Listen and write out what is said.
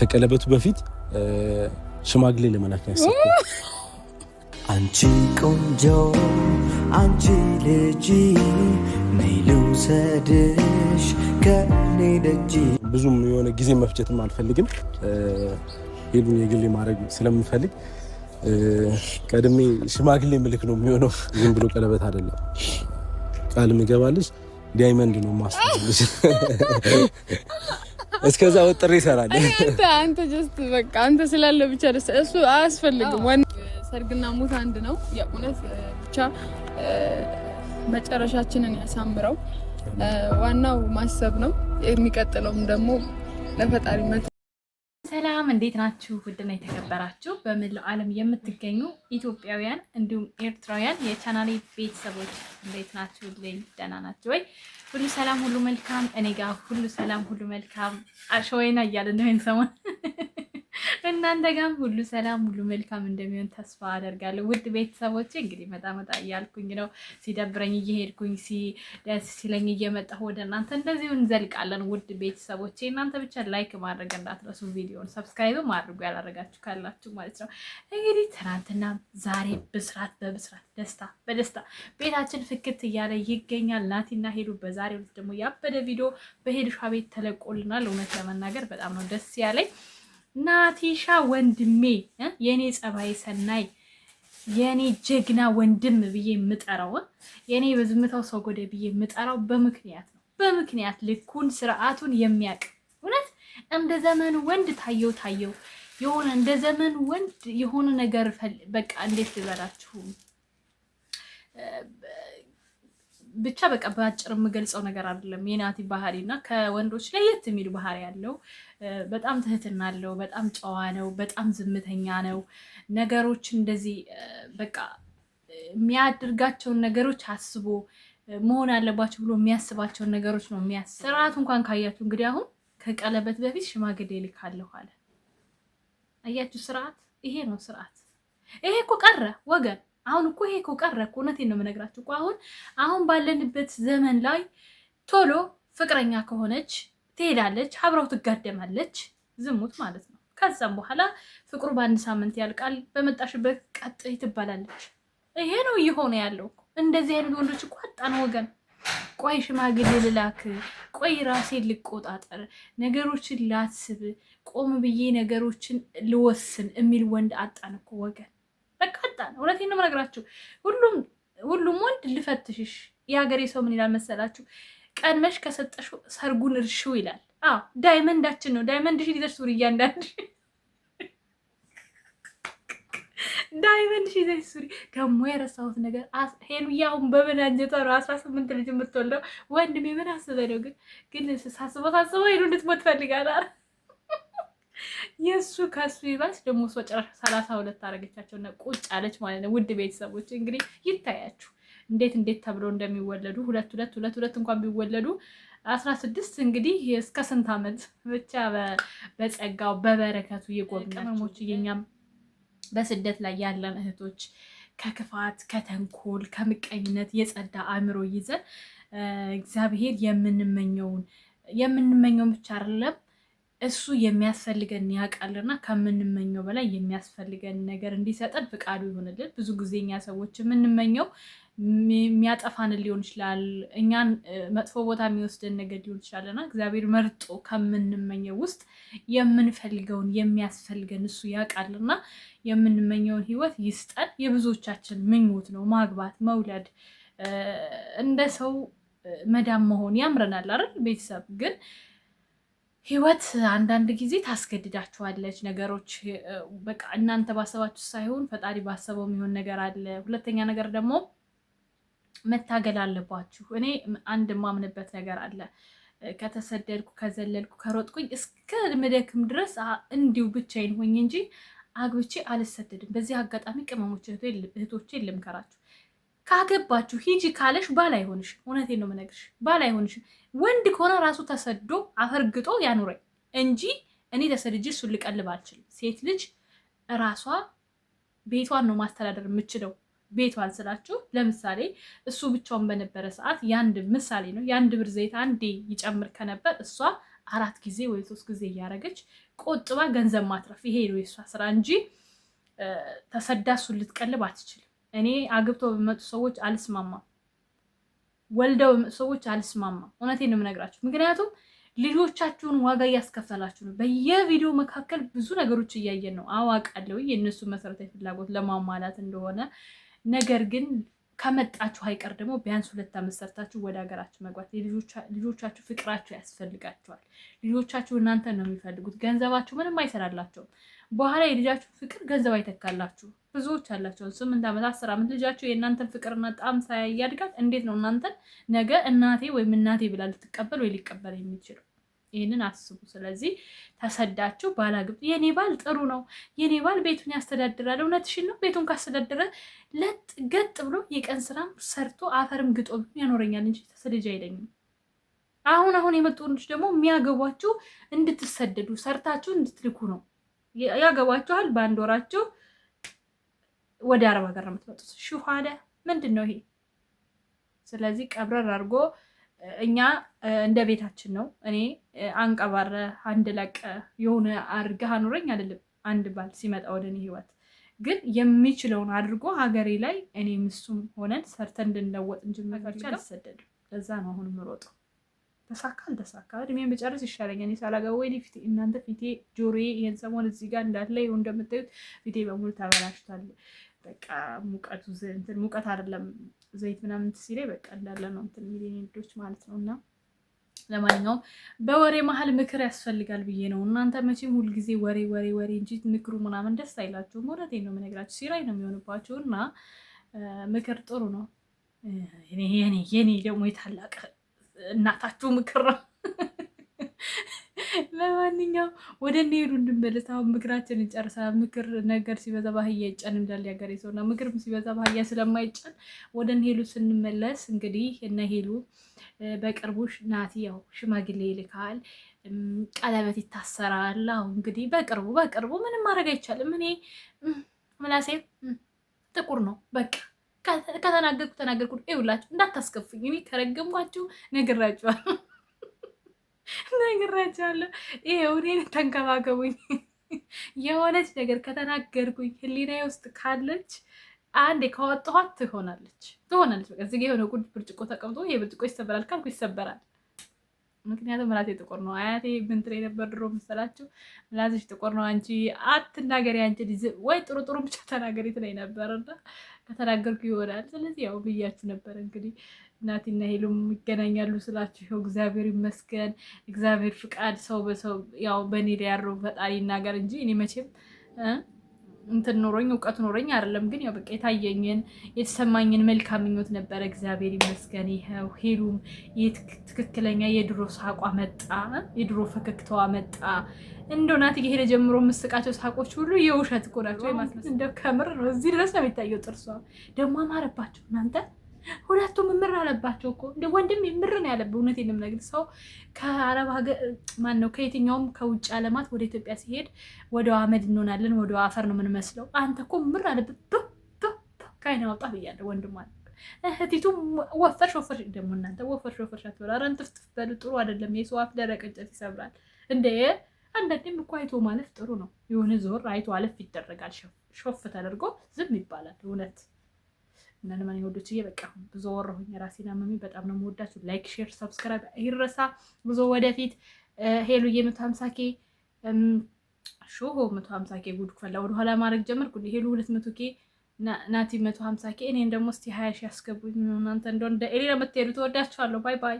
ከቀለበቱ በፊት ሽማግሌ ለመላክ ያሰብኩት። አንቺ ቆንጆ አንቺ ልጅ ነይ ልውሰድሽ ከኔ ደጅ። ብዙም የሆነ ጊዜ መፍጀትም አልፈልግም። ሄሉን የግሌ ማድረግ ስለምፈልግ ቀድሜ ሽማግሌ ምልክ ነው የሚሆነው። ዝም ብሎ ቀለበት አይደለም። ቃል ምገባልሽ ዳይመንድ ነው ማስተላለሽ። እስከዛ ወጥሬ ይሰራል። አንተ ጀስት በቃ አንተ ስላለ ብቻ ደስ እሱ አያስፈልግም። ሰርግና ሞት አንድ ነው። የእውነት ብቻ መጨረሻችንን ያሳምረው። ዋናው ማሰብ ነው። የሚቀጥለውም ደግሞ ለፈጣሪ መተው። ሰላም እንዴት ናችሁ? ውድና የተከበራችሁ በመላው ዓለም የምትገኙ ኢትዮጵያውያን እንዲሁም ኤርትራውያን የቻናሌ ቤተሰቦች እንዴት ናችሁ? ደህና ናችሁ ወይ? ሁሉ ሰላም ሁሉ መልካም። እኔ ጋር ሁሉ ሰላም ሁሉ መልካም። አሸወይና እያልን ነው ሰሞን እናንተ ጋርም ሁሉ ሰላም ሁሉ መልካም እንደሚሆን ተስፋ አደርጋለሁ። ውድ ቤተሰቦቼ እንግዲህ መጣ እያልኩኝ ነው። ሲደብረኝ እየሄድኩኝ ደስ ሲለኝ እየመጣሁ ወደ እናንተ እንደዚሁ እንዘልቃለን። ውድ ቤተሰቦቼ እናንተ ብቻ ላይክ ማድረግ እንዳትረሱ፣ ቪዲዮን ሰብስክራይብ ማድረጉ ያላረጋችሁ ካላችሁ ማለት ነው። እንግዲህ ትናንትና ዛሬ ብስራት በብስራት ደስታ በደስታ ቤታችን ፍክት እያለ ይገኛል። ናቲና ሄሉ በዛሬው ዕለት ደግሞ ያበደ ቪዲዮ በሄዱሻ ቤት ተለቆልናል። እውነት ለመናገር በጣም ነው ደስ ያለኝ። ናቲሻ ወንድሜ የኔ ጸባይ ሰናይ የኔ ጀግና ወንድም ብዬ የምጠራው የኔ በዝምታው ሰው ጎደ ብዬ የምጠራው በምክንያት ነው። በምክንያት ልኩን ስርዓቱን የሚያውቅ እውነት እንደ ዘመኑ ወንድ ታየው የሆነ እንደ ዘመኑ ወንድ የሆነ ነገር በቃ እንዴት ልበላችሁ ብቻ በቃ በአጭር የምገልጸው ነገር አይደለም። የናቲ ባህሪና ከወንዶች ለየት የሚሉ ባህሪ ያለው በጣም ትህትና አለው። በጣም ጨዋ ነው። በጣም ዝምተኛ ነው። ነገሮች እንደዚህ በቃ የሚያደርጋቸውን ነገሮች አስቦ መሆን አለባቸው ብሎ የሚያስባቸውን ነገሮች ነው የሚያስብ። ስርዓቱ እንኳን ካያችሁ እንግዲህ አሁን ከቀለበት በፊት ሽማግሌ ልካለሁ አለ። አያችሁ፣ ስርዓት ይሄ ነው ስርዓት። ይሄ እኮ ቀረ ወገን። አሁን እኮ ይሄ እኮ ቀረ እኮ። እውነቴን ነው የምነግራችሁ እኮ አሁን ባለንበት ዘመን ላይ ቶሎ ፍቅረኛ ከሆነች ትሄዳለች፣ አብረው ትጋደማለች፣ ዝሙት ማለት ነው። ከዛም በኋላ ፍቅሩ በአንድ ሳምንት ያልቃል፣ በመጣሽበት ቀጥይ ትባላለች። ይሄ ነው እየሆነ ያለው እኮ። እንደዚህ አይነት ወንዶች እኮ አጣን ወገን። ቆይ ሽማግሌ ልላክ፣ ቆይ ራሴን ልቆጣጠር፣ ነገሮችን ላስብ፣ ቆም ብዬ ነገሮችን ልወስን የሚል ወንድ አጣን እኮ ወገን። በቃ አጣን። እውነቴን ነው የምነግራችሁ። ሁሉም ወንድ ልፈትሽሽ። የሀገሬ ሰው ምን ይላል መሰላችሁ? ቀድመሽ ከሰጠሽው ሰርጉን እርሺው ይላል። ዳይመንዳችን ነው። ዳይመንድሽን ይዘሽ ሱሪ፣ እያንዳንድ ዳይመንድሽ ይዘሽ ሱሪ። ደግሞ የረሳሁት ነገር ሄሉዬ አሁን በምን አንጀቷ ነው 18 ልጅ የምትወልደው? ወንድሜ ምን አስበህ ነው? ግን ሳስበው ሄሉ እንድትሞት ፈልጋለሁ። የሱ ከሱ ይባስ ደግሞ እሷ ጨረሻ 32 አረገቻቸውና ቁጭ አለች ማለት ነው። ውድ ቤተሰቦች እንግዲህ ይታያችሁ እንዴት ተብሎ እንደሚወለዱ ሁለት እንኳን ቢወለዱ 16 እንግዲህ እስከ ስንት ዓመት ብቻ በጸጋው በበረከቱ የጎብናሞች የኛም በስደት ላይ ያለን እህቶች ከክፋት ከተንኮል ከምቀኝነት የጸዳ አእምሮ ይዘን እግዚአብሔር የምንመኘውን ብቻ አይደለም እሱ የሚያስፈልገን ያውቃልና ከምንመኘው በላይ የሚያስፈልገን ነገር እንዲሰጠን ፍቃዱ ይሆንልን። ብዙ ጊዜ እኛ ሰዎች የምንመኘው የሚያጠፋን ሊሆን ይችላል፣ እኛን መጥፎ ቦታ የሚወስደን ነገር ሊሆን ይችላልና እግዚአብሔር መርጦ ከምንመኘው ውስጥ የምንፈልገውን የሚያስፈልገን እሱ ያውቃልና የምንመኘውን ህይወት ይስጠን። የብዙዎቻችን ምኞት ነው ማግባት፣ መውለድ፣ እንደ ሰው መዳም መሆን ያምረናል አይደል? ቤተሰብ ግን ህይወት አንዳንድ ጊዜ ታስገድዳችኋለች። ነገሮች በቃ እናንተ ባሰባችሁ ሳይሆን ፈጣሪ ባሰበው የሚሆን ነገር አለ። ሁለተኛ ነገር ደግሞ መታገል አለባችሁ። እኔ አንድ የማምንበት ነገር አለ። ከተሰደድኩ ከዘለልኩ ከሮጥኩኝ እስከ ምደክም ድረስ እንዲሁ ብቻዬን ሆኝ እንጂ አግብቼ አልሰደድም። በዚህ አጋጣሚ ቅመሞች እህቶቼ ልምከራችሁ፣ ካገባችሁ ሂጂ ካለሽ ባል አይሆንሽ። እውነቴን ነው የምነግርሽ፣ ባል አይሆንሽ። ወንድ ከሆነ ራሱ ተሰዶ አፈርግጦ ያኑረኝ እንጂ እኔ ተሰድጄ እሱን ልቀልብ አልችልም። ሴት ልጅ ራሷ ቤቷን ነው ማስተዳደር የምችለው። ቤቷን ስላችሁ ለምሳሌ እሱ ብቻውን በነበረ ሰዓት የአንድ ምሳሌ ነው። የአንድ ብር ዘይት አንዴ ይጨምር ከነበር እሷ 4 ጊዜ ወይ 3 ጊዜ እያደረገች ቆጥባ ገንዘብ ማትረፍ፣ ይሄ ነው የሷ ስራ እንጂ ተሰዳ እሱን ልትቀልብ አትችልም። እኔ አግብተው በመጡ ሰዎች አልስማማም፣ ወልደው በመጡ ሰዎች አልስማማም። እውነቴን ነው የምነግራችሁ። ምክንያቱም ልጆቻችሁን ዋጋ እያስከፈላችሁ ነው። በየቪዲዮ መካከል ብዙ ነገሮች እያየን ነው። አዋቃለሁ የእነሱ መሰረታዊ ፍላጎት ለማሟላት እንደሆነ። ነገር ግን ከመጣችሁ አይቀር ደግሞ ቢያንስ 2 ዓመት ሰርታችሁ ወደ ሀገራችሁ መግባት። ልጆቻችሁ ፍቅራችሁ ያስፈልጋቸዋል። ልጆቻችሁ እናንተን ነው የሚፈልጉት። ገንዘባችሁ ምንም አይሰራላቸውም። በኋላ የልጃችሁ ፍቅር ገንዘብ አይተካላችሁ። ብዙዎች አላቸው 8 ዓመት 10 ዓመት ልጃችሁ የእናንተን ፍቅርና ጣም ሳያድጋት እንዴት ነው እናንተን ነገ እናቴ ወይም እናቴ ብላ ልትቀበል ወይ ሊቀበል የሚችለው? ይህንን አስቡ። ስለዚህ ተሰዳችሁ ባላግብ የኔ ባል ጥሩ ነው፣ የኔ ባል ቤቱን ያስተዳድራል። እውነትሽን ነው። ቤቱን ካስተዳደረ ለጥ ገጥ ብሎ የቀን ስራም ሰርቶ አፈርም ግጦ ያኖረኛል እንጂ ተሰደጅ አይለኝም። አሁን የመጡ ልጆች ደግሞ የሚያገቧችሁ እንድትሰደዱ ሰርታችሁ እንድትልኩ ነው። ያገቧችኋል። በአንድ ወራችሁ ወደ አረብ ሀገር ነው የምትመጡት። ሹሃዳ ምንድን ነው ይሄ? ስለዚህ ቀብረር አድርጎ እኛ እንደ ቤታችን ነው። እኔ አንቀባረ አንድ ለቀ የሆነ አድርገህ አኑረኝ አይደለም። አንድ ባል ሲመጣ ወደ እኔ ህይወት ግን የሚችለውን አድርጎ ሀገሬ ላይ እኔ ምሱም ሆነን ሰርተን እንድንለወጥ እንጂ መካከል አልሰደድም። ለዛ ነው አሁን የምሮጠው። ተሳካ አልተሳካ እድሜን ብጨርስ ይሻለኛል። እኔ ሳላገባ ወይ ፊቴ እናንተ ፊቴ ጆሮዬ ይሄን ሰሞን እዚህ ጋር እንዳለ ይኸው እንደምታዩት ፊቴ በሙሉ ተበላሽቷል። በቃ ሙቀቱ እንትን ሙቀት አይደለም ዘይት ምናምን ሲለኝ በቃ እንዳለ ነው እንትን ሚሊዮኖች ማለት ነው። እና ለማንኛውም በወሬ መሀል ምክር ያስፈልጋል ብዬ ነው። እናንተ መቼም ሁልጊዜ ወሬ ወሬ ወሬ እንጂ ምክሩ ምናምን ደስ አይላችሁም። እውነቴን ነው የምነግራችሁ። ሲራይ ነው የሚሆንባችሁ። እና ምክር ጥሩ ነው። የኔ ደግሞ የታላቅ እናታችሁ ምክር ነው። ለማንኛውም ወደ እኔ ሄዱ እንድንመለስ። አሁን ምክራችንን ጨርሳ ምክር ነገር ሲበዛ ባህያ ይጫን እንዳለ ያገሬ ሰውና ምክርም ሲበዛ ባህያ ስለማይጫን ወደ እኔ ሄዱ ስንመለስ እንግዲህ እነ ሄሉ በቅርቡ ናቲ ያው ሽማግሌ ይልካል፣ ቀለበት ይታሰራል። አሁን እንግዲህ በቅርቡ ምንም ማድረግ አይቻልም። እኔ ምላሴ ጥቁር ነው በቃ ከተናገርኩ ይውላችሁ እንዳታስከፉኝ። እኔ ከረገምኳችሁ ነግራችኋለሁ። ይሄው እኔን ተንከባከቡኝ። የሆነች ነገር ከተናገርኩኝ ህሊናዬ ውስጥ ካለች አንዴ ካወጣኋት ትሆናለች። በቃ እዚህ ጋ የሆነ ጉድ ብርጭቆ ተቀምጦ ይሄ ብርጭቆ ይሰበራል ካልኩ ይሰበራል። ምክንያቱም ምላሴ ጥቁር ነው። አያቴ ምንትሬ ነበር ድሮ መሰላችሁ፣ ምላስሽ ጥቁር ነው አንቺ አትናገሪ፣ አንቺ ወይ ጥሩ ብቻ ተናገሪ ትለኝ ነበርና ከተናገርኩ ይሆናል። ስለዚህ ያው ብያችሁ ነበር እንግዲህ ናቲና ሄሉም ይገናኛሉ ስላችሁ ይኸው እግዚአብሔር ይመስገን። እግዚአብሔር ፍቃድ ሰው በሰው ያው በእኔ ላይ ያለው ፈጣሪ ይናገር እንጂ እኔ መቼም እንትን ኖሮኝ እውቀት ኖሮኝ አይደለም። ግን ያው በቃ የታየኝን የተሰማኝን መልካም ምኞት ነበረ። እግዚአብሔር ይመስገን። ይኸው ሄሉም ትክክለኛ የድሮ ሳቋ መጣ፣ የድሮ ፈገግታዋ መጣ። እንደው ናቲ ከሄደ ጀምሮ የምስቃቸው ሳቆች ሁሉ የውሸት እኮ ናቸው። እንደው ከምር ነው እዚህ ድረስ ነው የሚታየው። ጥርሷ ደግሞ አማረባቸው እናንተ። ሁለቱም ምር አለባቸው እኮ እንደ ወንድም ምር ነው ያለብህ። እውነቴን ነው የምነግርህ። ሰው ከአረብ ሀገር ማን ነው ከየትኛውም ከውጭ ዓለማት ወደ ኢትዮጵያ ሲሄድ ወደ አመድ እንሆናለን፣ ወደ አፈር ነው የምንመስለው። አንተ እኮ ምር አለብህ። ከአይን አውጣ ብያለሁ ወንድም አለ። እህቲቱ ወፈርሽ ደግሞ እናንተ ወፈርሽ አትበሉ። ኧረ እንትፍትፍ በሉ። ጥሩ አይደለም። የሰው አፍ ደረቅ እንጨት ይሰብራል እንደ አንዳንዴም እኮ አይቶ ማለፍ ጥሩ ነው። የሆነ ዞር አይቶ አለፍ ይደረጋል። ሾፍ ተደርጎ ዝም ይባላል። እውነት እና ለማንኛውም ወዶችዬ በቃ ብዙ ወረሁኝ። ራሴን አመመኝ። በጣም ነው የምወዳችሁ። ላይክ፣ ሼር፣ ሰብስክራይብ ይረሳ። ብዙ ወደፊት ሄሉዬ 150K ሾሆ 150K ጉድ ፈላ። ወደኋላ ማድረግ ጀመርኩ። ሄሉ 200K ናቲ 150K። እኔን ደግሞ እስቲ 20 ሺህ ያስገቡኝ። እናንተ እንደው እንደ ኤሌ ነው የምትሄዱ። ተወዳችኋለሁ። ባይ ባይ።